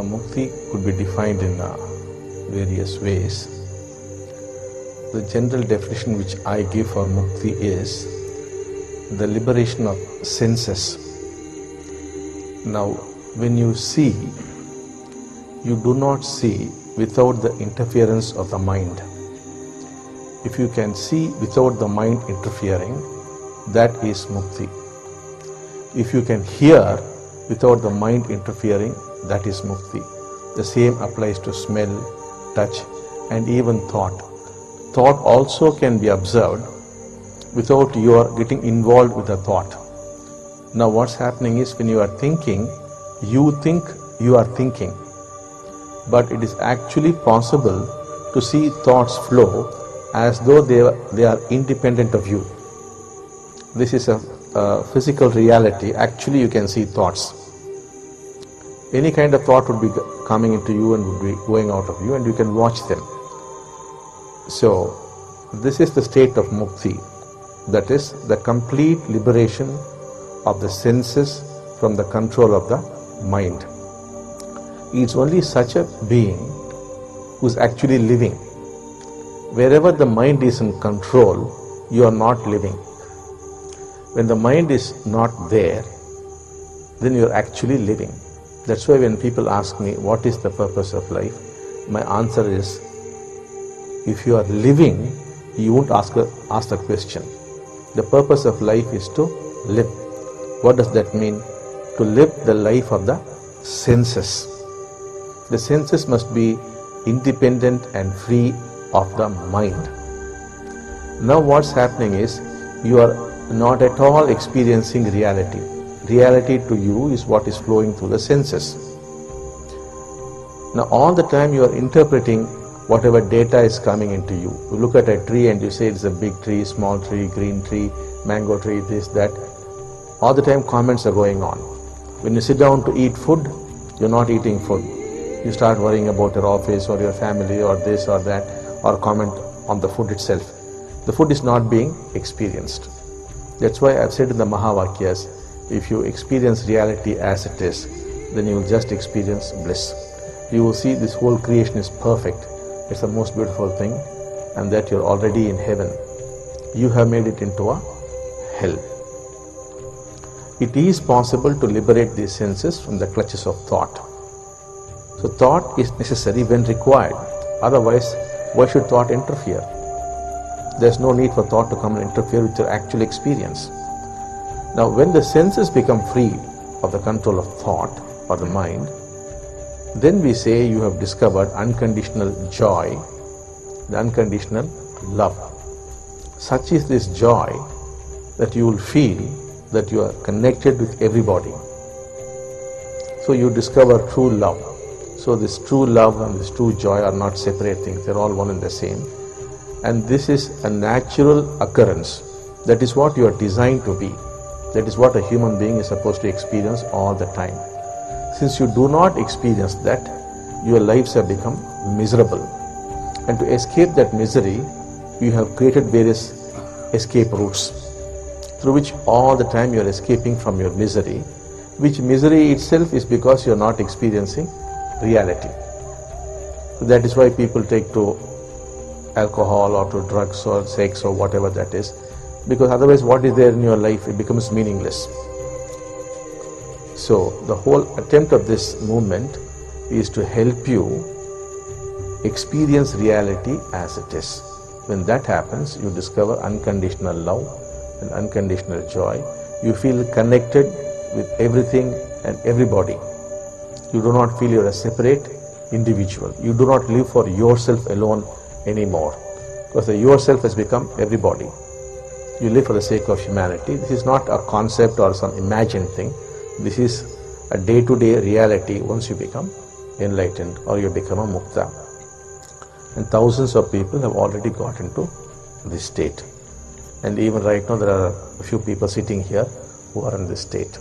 Mukthi could be defined in various ways. The general definition which I give for Mukthi is the liberation of senses. Now, when you see, you do not see without the interference of the mind. If you can see without the mind interfering, that is Mukthi. If you can hear without the mind interfering, that is Mukthi. The same applies to smell, touch, and even thought. Thought also can be observed without your getting involved with the thought. Now what's happening is, when you are thinking, you think you are thinking. But it is actually possible to see thoughts flow as though they are independent of you. This is a physical reality. Actually, you can see thoughts. Any kind of thought would be coming into you and would be going out of you, and you can watch them. So, this is the state of Mukthi. That is the complete liberation of the senses from the control of the mind. It's only such a being who is actually living. Wherever the mind is in control, you are not living. When the mind is not there, then you are actually living. That's why when people ask me, what is the purpose of life? My answer is, if you are living, you won't ask the question. The purpose of life is to live. What does that mean? To live the life of the senses. The senses must be independent and free of the mind. Now what's happening is, you are not at all experiencing reality. Reality to you is what is flowing through the senses. Now all the time you are interpreting whatever data is coming into you. You look at a tree and you say it's a big tree, small tree, green tree, mango tree, this, that. All the time comments are going on. When you sit down to eat food, you're not eating food. You start worrying about your office or your family or this or that, or comment on the food itself. The food is not being experienced. That's why I've said in the Mahavakyas, if you experience reality as it is, then you will just experience bliss. You will see this whole creation is perfect. It's the most beautiful thing, and that you're already in heaven. You have made it into a hell. It is possible to liberate these senses from the clutches of thought. So thought is necessary when required. Otherwise, why should thought interfere? There's no need for thought to come and interfere with your actual experience. Now, when the senses become free of the control of thought or the mind, then we say you have discovered unconditional joy, the unconditional love. Such is this joy that you will feel that you are connected with everybody. So you discover true love. So this true love and this true joy are not separate things. They're all one and the same. And this is a natural occurrence. That is what you are designed to be. That is what a human being is supposed to experience all the time. Since you do not experience that, your lives have become miserable. And to escape that misery, you have created various escape routes through which all the time you are escaping from your misery, which misery itself is because you are not experiencing reality. So that is why people take to alcohol or to drugs or sex or whatever that is, because otherwise what is there in your life, it becomes meaningless. So the whole attempt of this movement is to help you experience reality as it is. When that happens, you discover unconditional love and unconditional joy. You feel connected with everything and everybody. You do not feel you are a separate individual. You do not live for yourself alone anymore, because the yourself has become everybody. You live for the sake of humanity. This is not a concept or some imagined thing. This is a day-to-day reality once you become enlightened or you become a mukta. And thousands of people have already got into this state. And even right now there are a few people sitting here who are in this state.